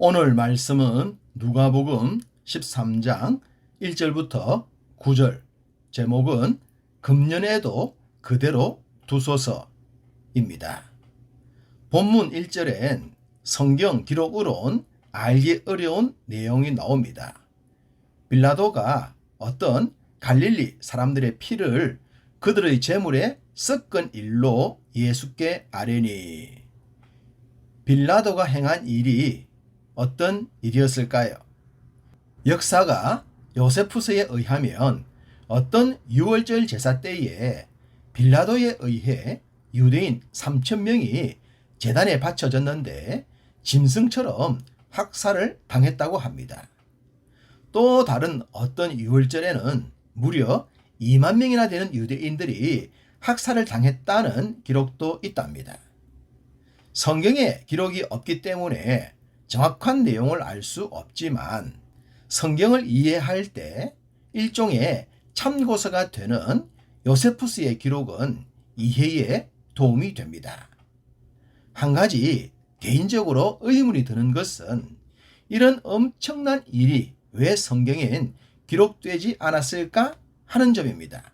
오늘 말씀은 누가복음 13장 1절부터 9절, 제목은 금년에도 그대로 두소서입니다. 본문 1절엔 성경 기록으론 알기 어려운 내용이 나옵니다. 빌라도가 어떤 갈릴리 사람들의 피를 그들의 제물에 섞은 일로 예수께 아뢰니. 빌라도가 행한 일이 어떤 일이었을까요? 역사가 요세푸스에 의하면 어떤 유월절 제사 때에 빌라도에 의해 유대인 3,000명이 제단에 바쳐졌는데 짐승처럼 학살을 당했다고 합니다. 또 다른 어떤 유월절에는 무려 2만 명이나 되는 유대인들이 학살을 당했다는 기록도 있답니다. 성경에 기록이 없기 때문에 정확한 내용을 알 수 없지만 성경을 이해할 때 일종의 참고서가 되는 요세푸스의 기록은 이해에 도움이 됩니다. 한 가지 개인적으로 의문이 드는 것은 이런 엄청난 일이 왜 성경엔 기록되지 않았을까 하는 점입니다.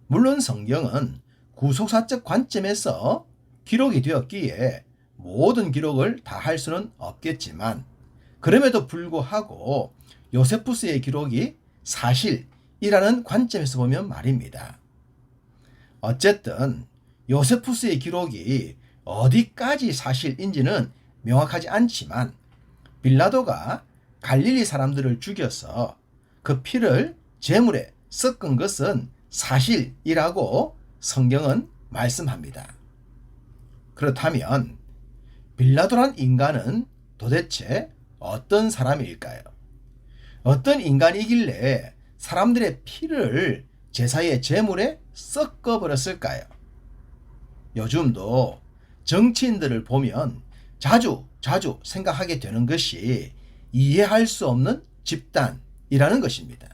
물론 성경은 구속사적 관점에서 기록이 되었기에 모든 기록을 다 할 수는 없겠지만 그럼에도 불구하고 요세푸스의 기록이 사실이라는 관점에서 보면 말입니다. 어쨌든 요세푸스의 기록이 어디까지 사실인지는 명확하지 않지만 빌라도가 갈릴리 사람들을 죽여서 그 피를 제물에 섞은 것은 사실이라고 성경은 말씀합니다. 그렇다면 빌라도란 인간은 도대체 어떤 사람일까요? 어떤 인간이길래 사람들의 피를 제사의 제물에 섞어버렸을까요? 요즘도 정치인들을 보면 자주 생각하게 되는 것이 이해할 수 없는 집단이라는 것입니다.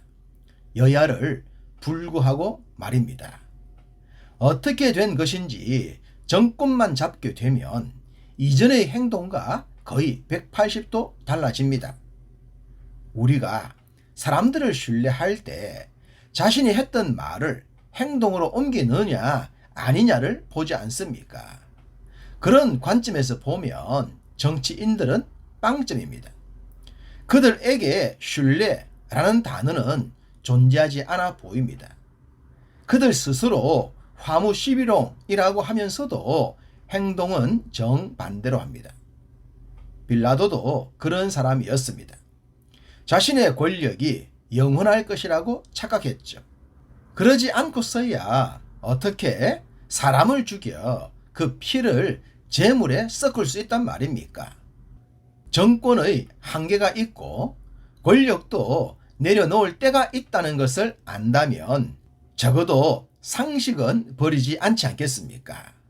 여야를 불구하고 말입니다. 어떻게 된 것인지 정권만 잡게 되면 이전의 행동과 거의 180도 달라집니다. 우리가 사람들을 신뢰할 때 자신이 했던 말을 행동으로 옮기느냐 아니냐를 보지 않습니까? 그런 관점에서 보면 정치인들은 빵점입니다. 그들에게 신뢰라는 단어는 존재하지 않아 보입니다. 그들 스스로 화무11홍이라고 하면서도 행동은 정반대로 합니다. 빌라도도 그런 사람이었습니다. 자신의 권력이 영원할 것이라고 착각했죠. 그러지 않고서야 어떻게 사람을 죽여 그 피를 제물에 섞을 수 있단 말입니까? 정권의 한계가 있고 권력도 내려놓을 때가 있다는 것을 안다면 적어도 상식은 버리지 않지 않겠습니까?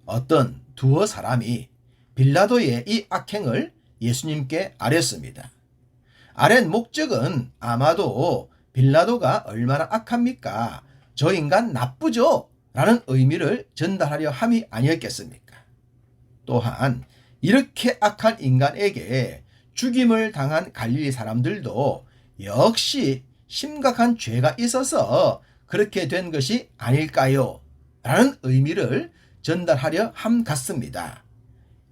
어떤 두어 사람이 빌라도의 이 악행을 예수님께 아뢰었습니다. 아랜 목적은 아마도 빌라도가 얼마나 악합니까? 저 인간 나쁘죠? 라는 의미를 전달하려 함이 아니었겠습니까? 또한 이렇게 악한 인간에게 죽임을 당한 갈릴리 사람들도 역시 심각한 죄가 있어서 그렇게 된 것이 아닐까요? 라는 의미를 전달하려 함 같습니다.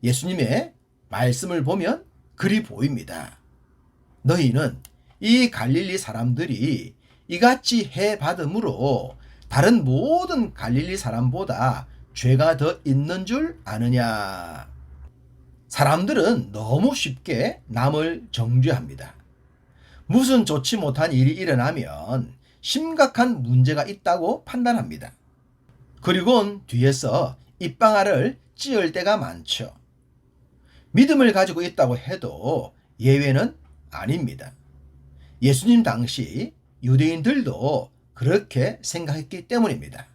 예수님의 말씀을 보면 그리 보입니다. 너희는 이 갈릴리 사람들이 이같이 해받음으로 다른 모든 갈릴리 사람보다 죄가 더 있는 줄 아느냐. 사람들은 너무 쉽게 남을 정죄합니다. 무슨 좋지 못한 일이 일어나면 심각한 문제가 있다고 판단합니다. 그리고는 뒤에서 입방아를 찌을 때가 많죠. 믿음을 가지고 있다고 해도 예외는 아닙니다. 예수님 당시 유대인들도 그렇게 생각했기 때문입니다.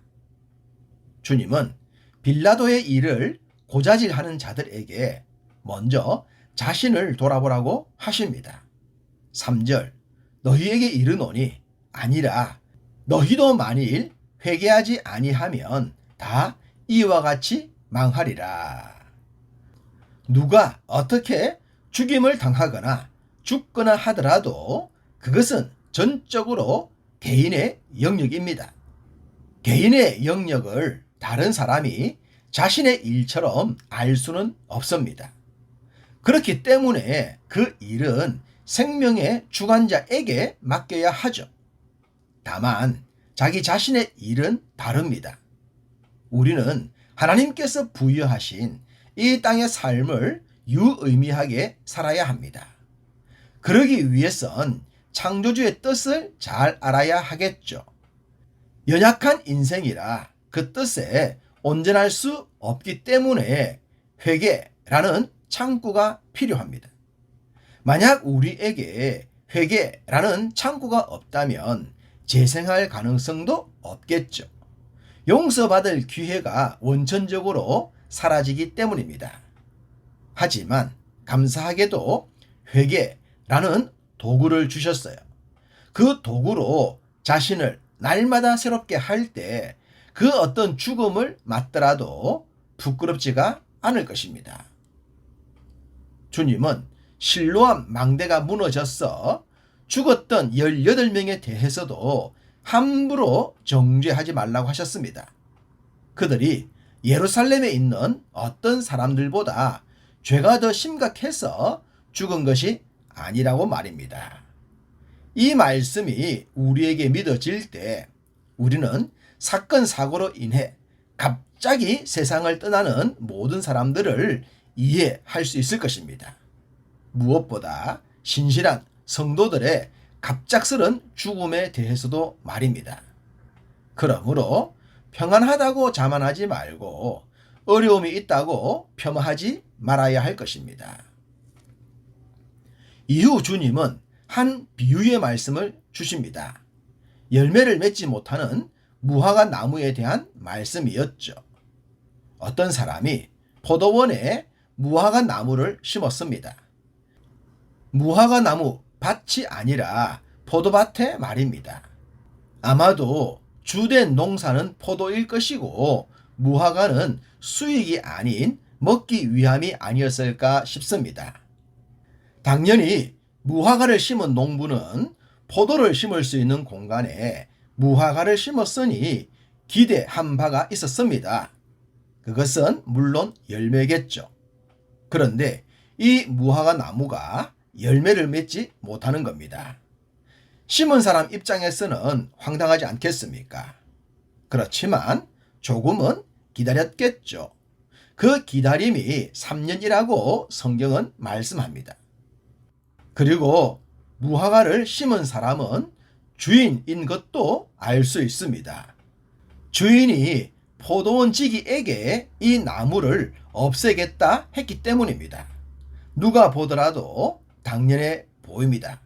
주님은 빌라도의 일을 고자질하는 자들에게 먼저 자신을 돌아보라고 하십니다. 3절 너희에게 이르노니 아니라 너희도 만일 회개하지 아니하면 다 이와 같이 망하리라. 누가 어떻게 죽임을 당하거나 죽거나 하더라도 그것은 전적으로 개인의 영역입니다. 개인의 영역을 다른 사람이 자신의 일처럼 알 수는 없습니다. 그렇기 때문에 그 일은 생명의 주관자에게 맡겨야 하죠. 다만 자기 자신의 일은 다릅니다. 우리는 하나님께서 부여하신 이 땅의 삶을 유의미하게 살아야 합니다. 그러기 위해선 창조주의 뜻을 잘 알아야 하겠죠. 연약한 인생이라 그 뜻에 온전할 수 없기 때문에 회개라는 창구가 필요합니다. 만약 우리에게 회개라는 창구가 없다면 재생할 가능성도 없겠죠. 용서받을 기회가 원천적으로 사라지기 때문입니다. 하지만 감사하게도 회개라는 도구를 주셨어요. 그 도구로 자신을 날마다 새롭게 할 때 그 어떤 죽음을 맞더라도 부끄럽지가 않을 것입니다. 주님은 실로암 망대가 무너졌어 죽었던 18명에 대해서도 함부로 정죄하지 말라고 하셨습니다. 그들이 예루살렘에 있는 어떤 사람들보다 죄가 더 심각해서 죽은 것이 아니라고 말입니다. 이 말씀이 우리에게 믿어질 때 우리는 사건 사고로 인해 갑자기 세상을 떠나는 모든 사람들을 이해할 수 있을 것입니다. 무엇보다 신실한 성도들의 갑작스런 죽음에 대해서도 말입니다. 그러므로 평안하다고 자만하지 말고 어려움이 있다고 폄하하지 말아야 할 것입니다. 이후 주님은 한 비유의 말씀을 주십니다. 열매를 맺지 못하는 무화과 나무에 대한 말씀이었죠. 어떤 사람이 포도원에 무화과 나무를 심었습니다. 무화과 나무 밭이 아니라 포도밭의 말입니다. 아마도 주된 농사는 포도일 것이고 무화과는 수익이 아닌 먹기 위함이 아니었을까 싶습니다. 당연히 무화과를 심은 농부는 포도를 심을 수 있는 공간에 무화과를 심었으니 기대한 바가 있었습니다. 그것은 물론 열매겠죠. 그런데 이 무화과 나무가 열매를 맺지 못하는 겁니다. 심은 사람 입장에서는 황당하지 않겠습니까? 그렇지만 조금은 기다렸겠죠. 그 기다림이 3년이라고 성경은 말씀합니다. 그리고 무화과를 심은 사람은 주인인 것도 알 수 있습니다. 주인이 포도원 지기에게 이 나무를 없애겠다 했기 때문입니다. 누가 보더라도 당연해 보입니다.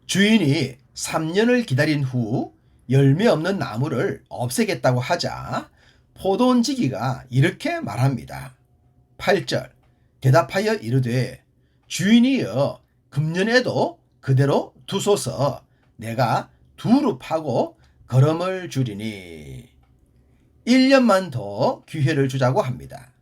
주인이 3년을 기다린 후 열매 없는 나무를 없애겠다고 하자 포도원 지기가 이렇게 말합니다. 8절 대답하여 이르되 주인이여 금년에도 그대로 두소서 내가 두루 파고 거름을 주리니 1년만 더 기회를 주자고 합니다.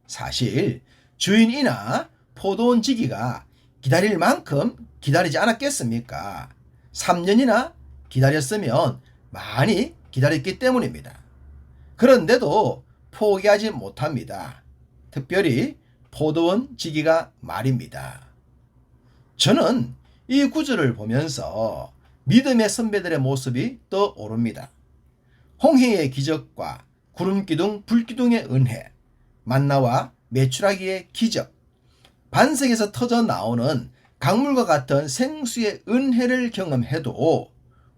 사실 주인이나 포도원 지기가 기다릴 만큼 기다리지 않았겠습니까? 3년이나 기다렸으면 많이 기다렸기 때문입니다. 그런데도 포기하지 못합니다. 특별히 포도원 지기가 말입니다. 저는 이 구절을 보면서 믿음의 선배들의 모습이 떠오릅니다. 홍해의 기적과 구름기둥, 불기둥의 은혜, 만나와 메추라기의 기적, 반석에서 터져 나오는 강물과 같은 생수의 은혜를 경험해도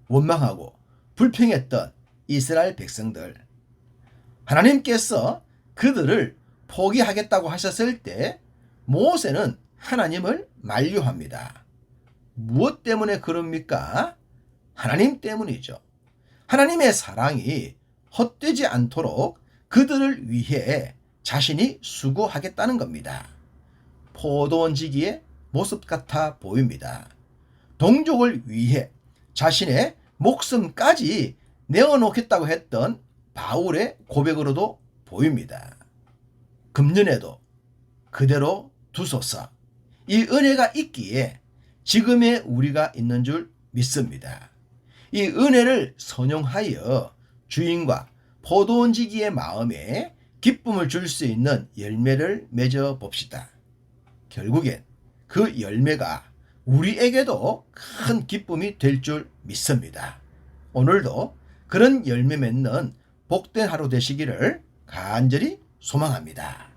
원망하고 불평했던 이스라엘 백성들. 하나님께서 그들을 포기하겠다고 하셨을 때 모세는 하나님을 만류합니다. 무엇 때문에 그럽니까? 하나님 때문이죠. 하나님의 사랑이 헛되지 않도록 그들을 위해 자신이 수고하겠다는 겁니다. 포도원 지기의 모습 같아 보입니다. 동족을 위해 자신의 목숨까지 내어놓겠다고 했던 바울의 고백으로도 보입니다. 금년에도 그대로 두소서 이 은혜가 있기에 지금의 우리가 있는 줄 믿습니다. 이 은혜를 선용하여 주인과 포도원지기의 마음에 기쁨을 줄 수 있는 열매를 맺어 봅시다. 결국엔 그 열매가 우리에게도 큰 기쁨이 될 줄 믿습니다. 오늘도 그런 열매 맺는 복된 하루 되시기를 간절히 소망합니다.